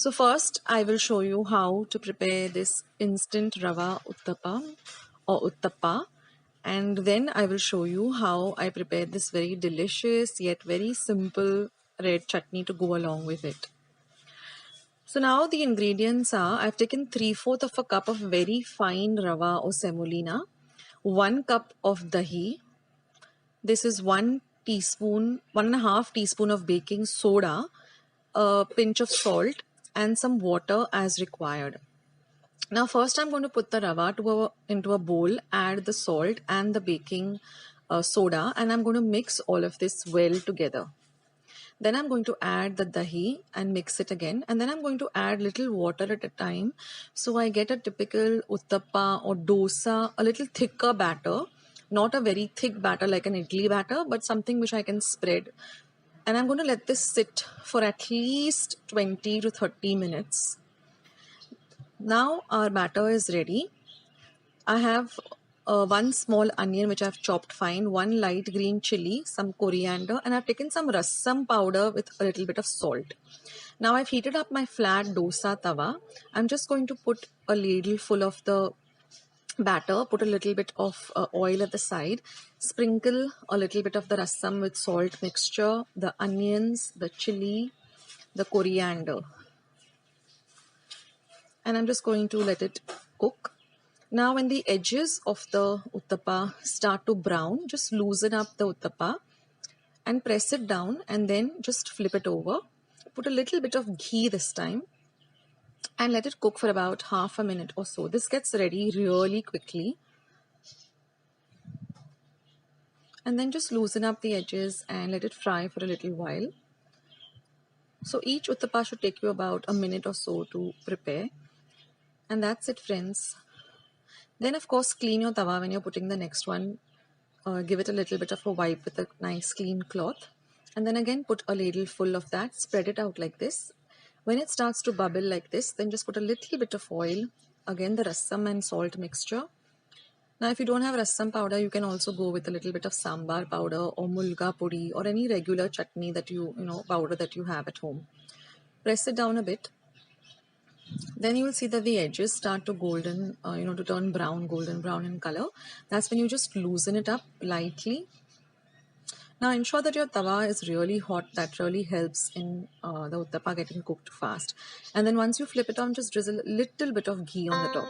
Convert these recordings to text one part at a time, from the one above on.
So first I will show you how to prepare this instant Rava uttapam or uttapa, and then I will show you how I prepare this very delicious yet very simple red chutney to go along with it. So now the ingredients are, I've taken 3/4 of a cup of very fine Rava or semolina, 1 cup of dahi. This is 1.5 teaspoon of baking soda, a pinch of salt, and some water as required. Now first I'm going to put the rava into a bowl, add the salt and the baking soda, and I'm going to mix all of this well together. Then I'm going to add the dahi and mix it again, and then I'm going to add little water at a time, so I get a typical uttapa or dosa, a little thicker batter, not a very thick batter like an idli batter, but something which I can spread. And I'm going to let this sit for at least 20 to 30 minutes. Now our batter is ready. I have 1 small onion which I've chopped fine, 1 light green chili, some coriander, and I've taken some rasam powder with a little bit of salt. Now I've heated up my flat dosa tawa. I'm just going to put a ladle full of the batter, put a little bit of oil at the side, sprinkle a little bit of the rasam with salt mixture, the onions, the chili, the coriander, and I'm just going to let it cook. Now when the edges of the uttapa start to brown, just loosen up the uttapa and press it down, and then just flip it over. Put a little bit of ghee this time and let it cook for about half a minute or so. This gets ready really quickly. And then just loosen up the edges and let it fry for a little while. So each uttapa should take you about a minute or so to prepare. And that's it, friends. Then of course clean your tawa when you're putting the next one. Give it a little bit of a wipe with a nice clean cloth. And then again put a ladle full of that, spread it out like this. When it starts to bubble like this, then just put a little bit of oil, again the rasam and salt mixture. Now if you don't have rasam powder, you can also go with a little bit of sambar powder or mulga pudi or any regular chutney that powder that you have at home. Press it down a bit. Then you will see that the edges start to golden, to turn brown, golden brown in color. That's when you just loosen it up lightly. Now ensure that your tawa is really hot. That really helps in the uttapa getting cooked fast. And then once you flip it on, just drizzle a little bit of ghee on the top.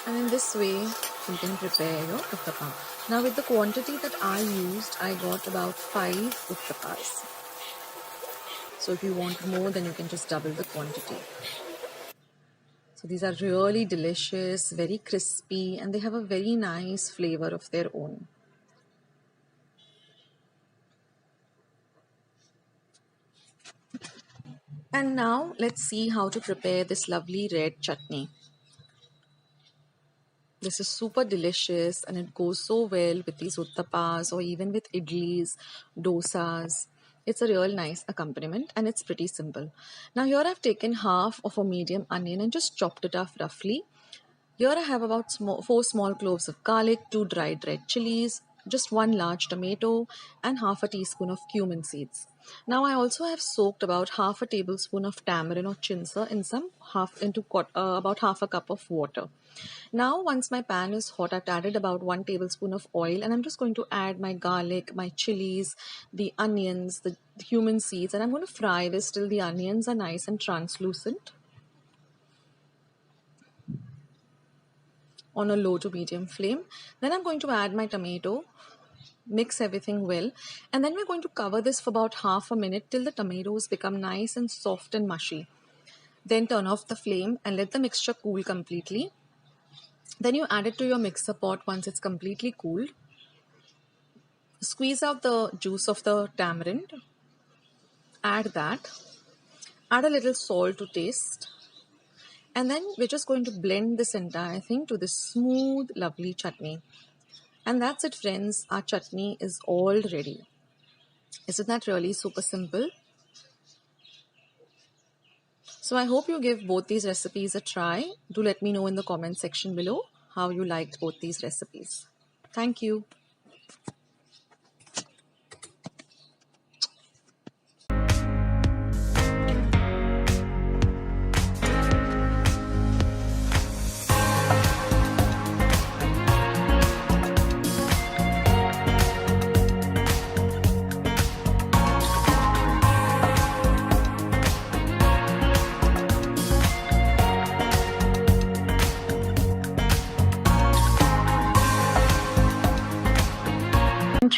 And in this way, you can prepare your uttapam. Now with the quantity that I used, I got about 5 uttapas. So if you want more, then you can just double the quantity. So these are really delicious, very crispy, and they have a very nice flavor of their own. And now let's see how to prepare this lovely red chutney. This is super delicious and it goes so well with these uttapas or even with idlis, dosas. It's a real nice accompaniment and it's pretty simple. Now here I've taken half of a medium onion and just chopped it off roughly. Here I have about 4 small cloves of garlic, 2 dried red chilies, just 1 large tomato, and half a teaspoon of cumin seeds. Now I also have soaked about half a tablespoon of tamarind or chinsa in about half a cup of water. Now once my pan is hot, I've added about 1 tablespoon of oil, and I'm just going to add my garlic, my chilies, the onions, the cumin seeds, and I'm going to fry this till the onions are nice and translucent on a low to medium flame. Then I'm going to add my tomato, mix everything well, and then we're going to cover this for about half a minute till the tomatoes become nice and soft and mushy. Then turn off the flame and let the mixture cool completely. Then you add it to your mixer pot once it's completely cooled. Squeeze out the juice of the tamarind. Add that. Add a little salt to taste. And then we're just going to blend this entire thing to this smooth, lovely chutney. And that's it, friends. Our chutney is all ready. Isn't that really super simple? So I hope you give both these recipes a try. Do let me know in the comment section below how you liked both these recipes. Thank you.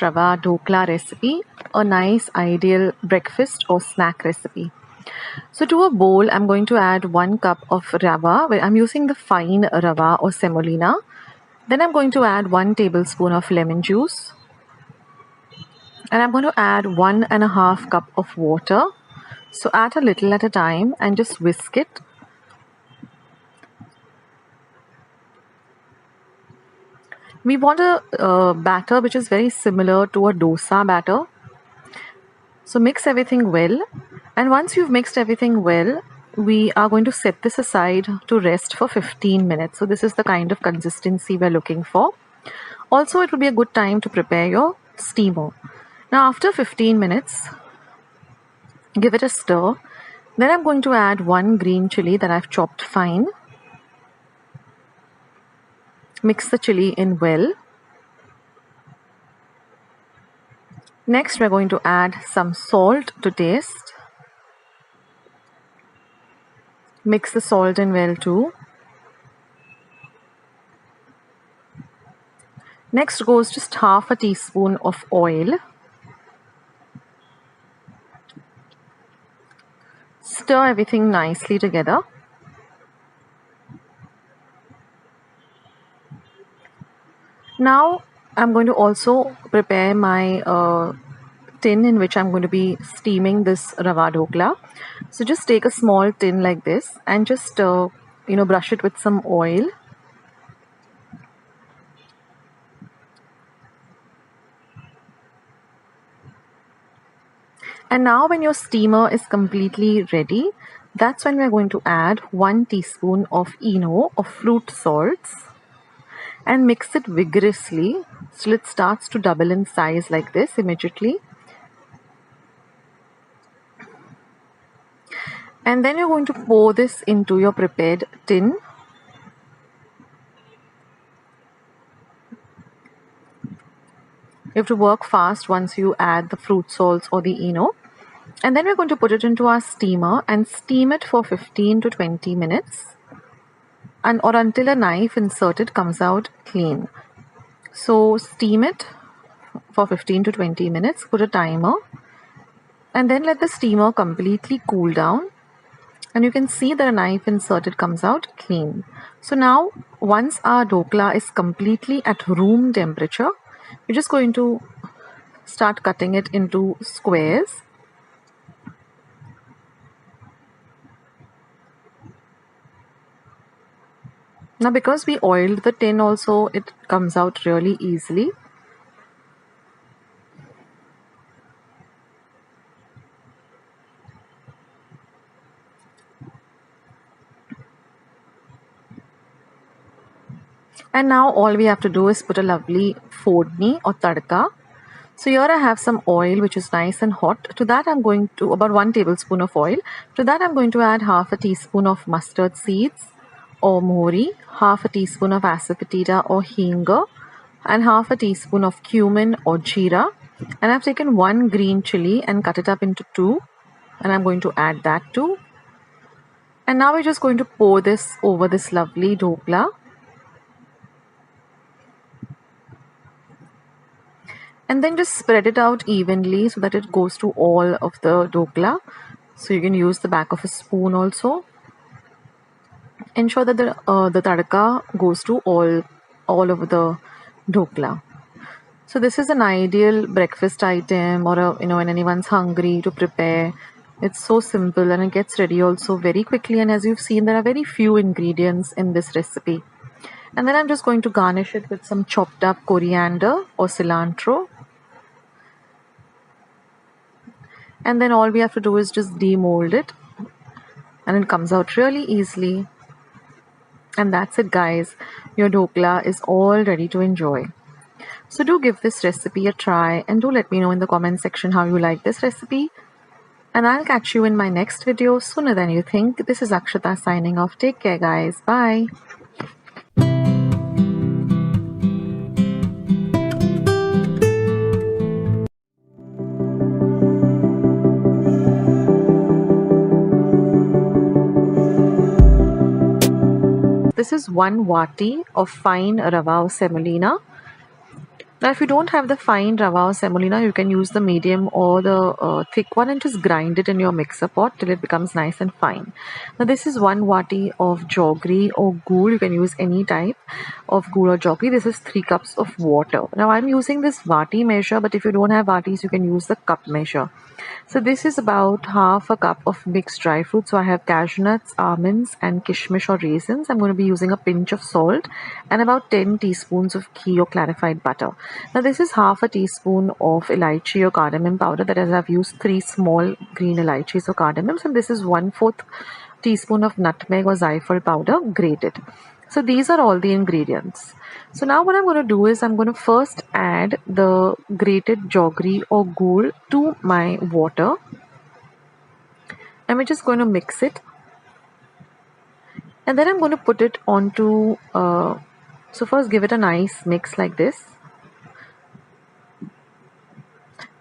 Rava dhokla recipe, a nice ideal breakfast or snack recipe. So to a bowl, I'm going to add 1 cup of Rava. I'm using the fine Rava or Semolina. Then I'm going to add 1 tablespoon of lemon juice. And I'm going to add 1.5 cup of water. So add a little at a time and just whisk it. We want a batter which is very similar to a dosa batter. So mix everything well, and once you've mixed everything well, we are going to set this aside to rest for 15 minutes. So this is the kind of consistency we're looking for. Also, it would be a good time to prepare your steamer. Now after 15 minutes, give it a stir. Then I'm going to add 1 green chili that I've chopped fine. Mix the chili in well. Next, we're going to add some salt to taste. Mix the salt in well too. Next goes just half a teaspoon of oil. Stir everything nicely together. Now I'm going to also prepare my tin in which I'm going to be steaming this Rava dhokla. So just take a small tin like this and just brush it with some oil. And now when your steamer is completely ready, that's when we're going to add 1 teaspoon of ENO or fruit salts and mix it vigorously till it starts to double in size like this immediately. And then you're going to pour this into your prepared tin. You have to work fast once you add the fruit salts or the ENO. And then we're going to put it into our steamer and steam it for 15 to 20 minutes or until a knife inserted comes out clean. So steam it for 15 to 20 minutes, put a timer, and then let the steamer completely cool down. And you can see that a knife inserted comes out clean. So now once our dhokla is completely at room temperature, we're just going to start cutting it into squares. Now because we oiled the tin also, it comes out really easily. And now all we have to do is put a lovely fodni or tadka. So here I have some oil which is nice and hot. To that I'm going to, about 1 tablespoon of oil. To that I'm going to add half a teaspoon of mustard seeds or mohri, half a teaspoon of asafoetida or hinga, and half a teaspoon of cumin or jeera. And I've taken 1 green chili and cut it up into 2. And I'm going to add that too. And now we're just going to pour this over this lovely dhokla. And then just spread it out evenly so that it goes to all of the dhokla. So you can use the back of a spoon also. Ensure that the tadka goes to all over the dhokla. So this is an ideal breakfast item, or when anyone's hungry to prepare. It's so simple and it gets ready also very quickly. And as you've seen, there are very few ingredients in this recipe. And then I'm just going to garnish it with some chopped up coriander or cilantro. And then all we have to do is just demold it. And it comes out really easily. And that's it, guys. Your dhokla is all ready to enjoy. So do give this recipe a try and do let me know in the comment section how you like this recipe. And I'll catch you in my next video sooner than you think. This is Akshata signing off. Take care, guys. Bye. This is 1 wati of fine Rava or semolina. Now, if you don't have the fine Rava or semolina, you can use the medium or the thick one and just grind it in your mixer pot till it becomes nice and fine. Now, this is 1 vati of jaggery or gur. You can use any type of gur or jaggery. This is 3 cups of water. Now, I'm using this vati measure, but if you don't have vatis, you can use the cup measure. So this is about half a cup of mixed dry fruits. So I have cashew nuts, almonds and kishmish or raisins. I'm going to be using a pinch of salt and about 10 teaspoons of ghee or clarified butter. Now this is half a teaspoon of elaichi or cardamom powder. That is, I've used 3 small green elaichis or cardamoms, and this is 1/4 teaspoon of nutmeg or zaifal powder grated. So these are all the ingredients. So now what I'm going to do is I'm going to first add the grated jaggery or gur to my water. And we're just going to mix it. And then I'm going to put it onto, so first give it a nice mix like this.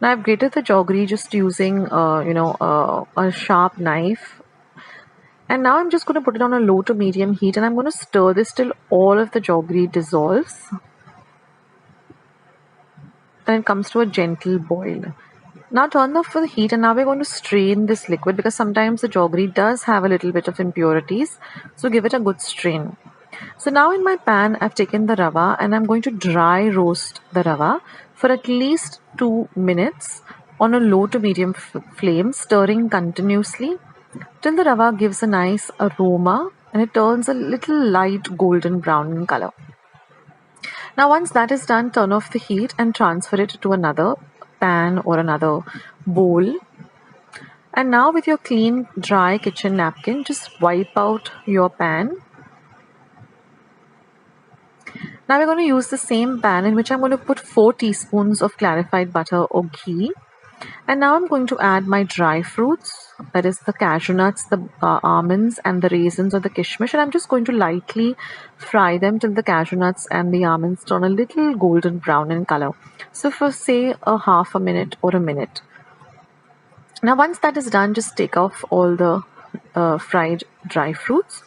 Now I've grated the jaggery just using, a sharp knife. And now I'm just going to put it on a low to medium heat, and I'm going to stir this till all of the jaggery dissolves and it comes to a gentle boil. Now turn off the heat, and now we're going to strain this liquid because sometimes the jaggery does have a little bit of impurities. So give it a good strain. So now in my pan, I've taken the Rava and I'm going to dry roast the Rava for at least 2 minutes on a low to medium flame, stirring continuously till the Rava gives a nice aroma and it turns a little light golden brown in color. Now once that is done, turn off the heat and transfer it to another pan or another bowl. And now with your clean dry kitchen napkin, just wipe out your pan. Now we're going to use the same pan in which I'm going to put 4 teaspoons of clarified butter or ghee. And now I'm going to add my dry fruits, that is the cashew nuts, the almonds and the raisins or the kishmish, and I'm just going to lightly fry them till the cashew nuts and the almonds turn a little golden brown in color. So for say a half a minute or a minute. Now once that is done, just take off all the fried dry fruits.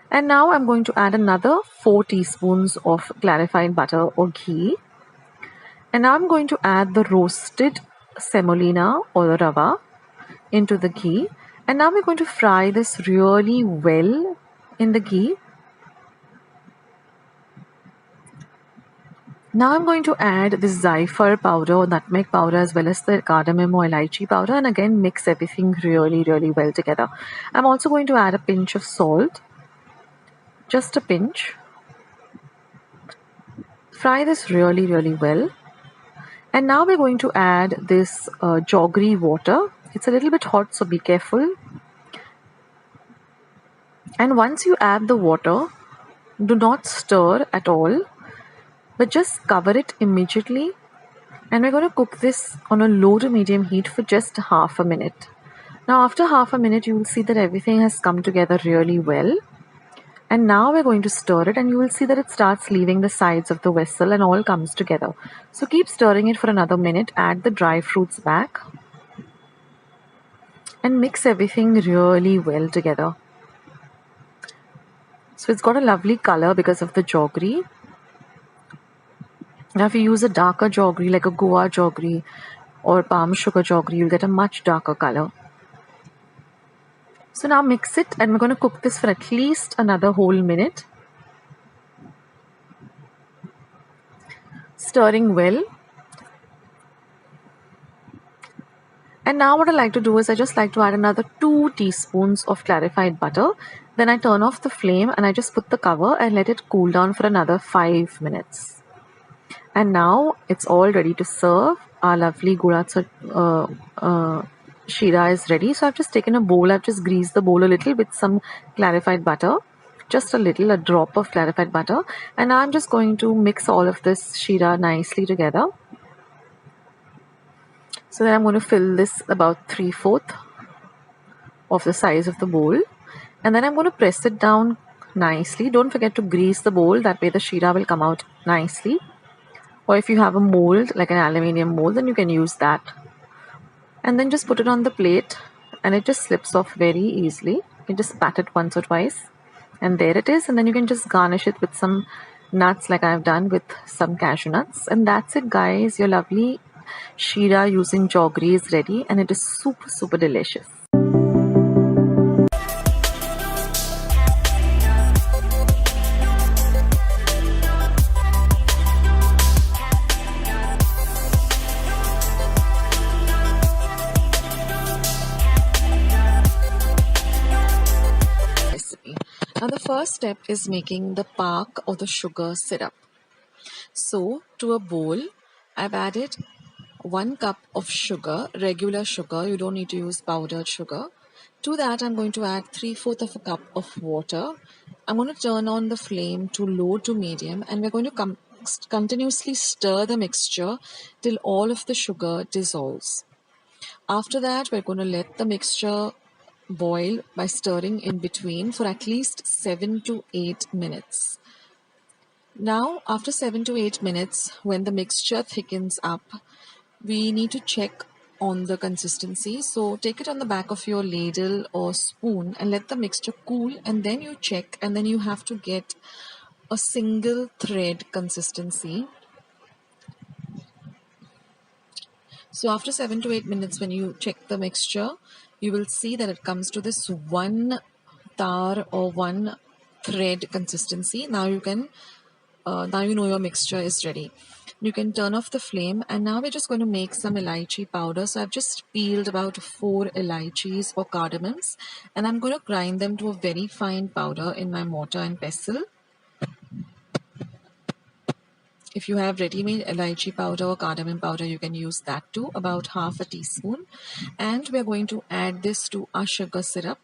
And now I'm going to add another 4 teaspoons of clarified butter or ghee. And now I'm going to add the roasted semolina or the Rava into the ghee, and now we're going to fry this really well in the ghee. Now I'm going to add this zaifar powder or nutmeg powder as well as the cardamom or elaichi powder, and again mix everything really well together. I'm also going to add a pinch of salt, just a pinch. Fry this really well. And now we're going to add this jaggery water. It's a little bit hot, so be careful. And once you add the water, do not stir at all, but just cover it immediately. And we're going to cook this on a low to medium heat for just half a minute. Now after half a minute, you will see that everything has come together really well. And now we're going to stir it, and you will see that it starts leaving the sides of the vessel and all comes together. So keep stirring it for another minute, add the dry fruits back and mix everything really well together. So it's got a lovely color because of the jaggery. Now if you use a darker jaggery like a Goa jaggery or palm sugar jaggery, you'll get a much darker color. So now mix it, and we're going to cook this for at least another whole minute. Stirring well. And now what I like to do is I just like to add another 2 teaspoons of clarified butter. Then I turn off the flame and I just put the cover and let it cool down for another 5 minutes. And now it's all ready to serve. Our lovely gulacha sheera is ready. So I've just taken a bowl. I've just greased the bowl a little with some clarified butter, just a drop of clarified butter. And now I'm just going to mix all of this sheera nicely together. So then I'm going to fill this about 3/4 of the size of the bowl. And then I'm going to press it down nicely. Don't forget to grease the bowl. That way the sheera will come out nicely. Or if you have a mold, like an aluminium mold, then you can use that. And then just put it on the plate, and it just slips off very easily. You just pat it once or twice, and there it is. And then you can just garnish it with some nuts like I've done with some cashew nuts. And that's it, guys. Your lovely sheera using jaggery is ready, and it is super, super delicious. Recipe. Now, the first step is making the pak or the sugar syrup. So, to a bowl, I've added 1 cup of sugar, regular sugar. You don't need to use powdered sugar. To that, I'm going to add 3/4 of a cup of water. I'm going to turn on the flame to low to medium, and we're going to continuously stir the mixture till all of the sugar dissolves. After that, we're going to let the mixture boil by stirring in between for at least 7 to 8 minutes. Now, after 7 to 8 minutes, when the mixture thickens up, we need to check on the consistency. So take it on the back of your ladle or spoon and let the mixture cool, and then you check, and then you have to get a single thread consistency. So after 7 to 8 minutes, when you check the mixture, you will see that it comes to this one tar or one thread consistency. Now you can now you know your mixture is ready. You can turn off the flame, and now we're just going to make some elaichi powder. So I've just peeled about 4 elaichis or cardamoms, and I'm going to grind them to a very fine powder in my mortar and pestle. If you have ready-made elaichi powder or cardamom powder, you can use that too, about half a teaspoon. And we're going to add this to our sugar syrup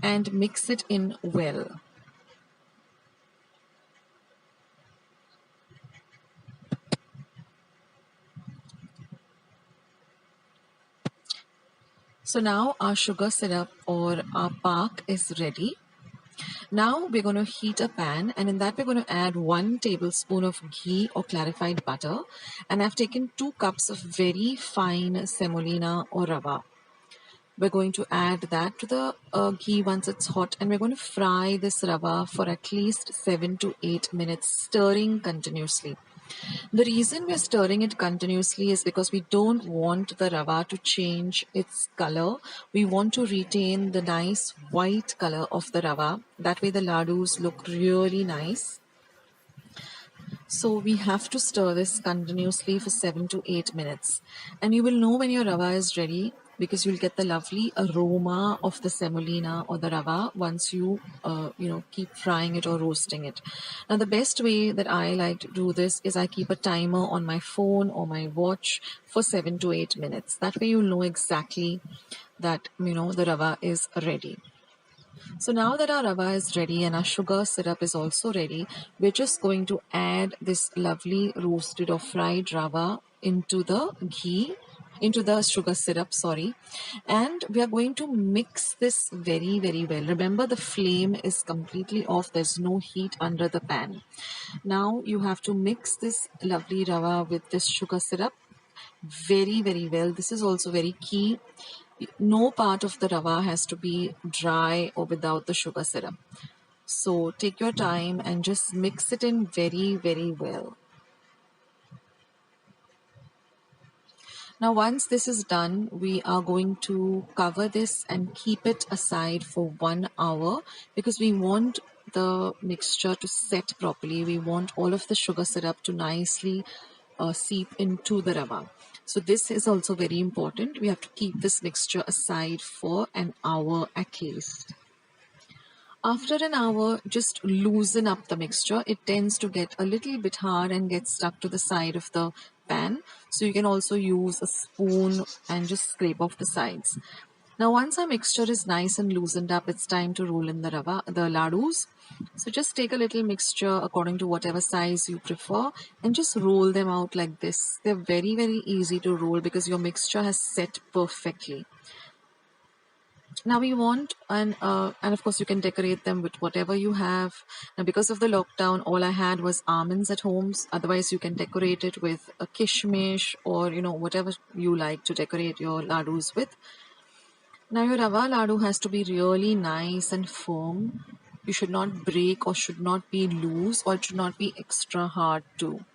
and mix it in well. So now our sugar syrup or our pak is ready. Now we're going to heat a pan, and in that we're going to add 1 tablespoon of ghee or clarified butter, and I've taken 2 cups of very fine semolina or rava. We're going to add that to the ghee once it's hot, and we're going to fry this rava for at least 7 to 8 minutes, stirring continuously. The reason we're stirring it continuously is because we don't want the rava to change its color. We want to retain the nice white color of the rava. That way the ladoos look really nice. So we have to stir this continuously for 7 to 8 minutes. And you will know when your rava is ready because you'll get the lovely aroma of the semolina or the rava once you keep frying it or roasting it. Now the best way that I like to do this is I keep a timer on my phone or my watch for 7 to 8 minutes. That way you'll know exactly that the rava is ready. So now that our rava is ready and our sugar syrup is also ready, we're just going to add this lovely roasted or fried rava into the ghee, into the sugar syrup, and we are going to mix this very, very well. Remember, the flame is completely off. There's no heat under the pan. Now you have to mix this lovely rava with this sugar syrup very, very well. This is also very key. No part of the rava has to be dry or without the sugar syrup. So take your time and just mix it in very, very well. Now once this is done, we are going to cover this and keep it aside for 1 hour because we want the mixture to set properly. We want all of the sugar syrup to nicely seep into the rava. So this is also very important. We have to keep this mixture aside for an hour at least. After an hour, just loosen up the mixture. It tends to get a little bit hard and get stuck to the side of the pan. So you can also use a spoon and just scrape off the sides. Now once our mixture is nice and loosened up, it's time to roll in the ladoos. So just take a little mixture according to whatever size you prefer and just roll them out like this. They're very, very easy to roll because your mixture has set perfectly. Now we want, and of course you can decorate them with whatever you have. Now because of the lockdown, all I had was almonds at home. Otherwise you can decorate it with a kishmish or whatever you like to decorate your ladoos with. Now your rava ladoo has to be really nice and firm. You should not break or should not be loose or it should not be extra hard too.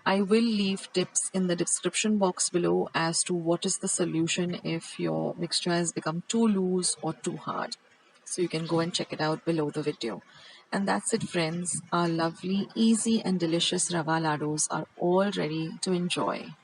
I will leave tips in the description box below as to what is the solution if your mixture has become too loose or too hard. So you can go and check it out below the video. And that's it, friends. Our lovely, easy and delicious Rava ladoos are all ready to enjoy.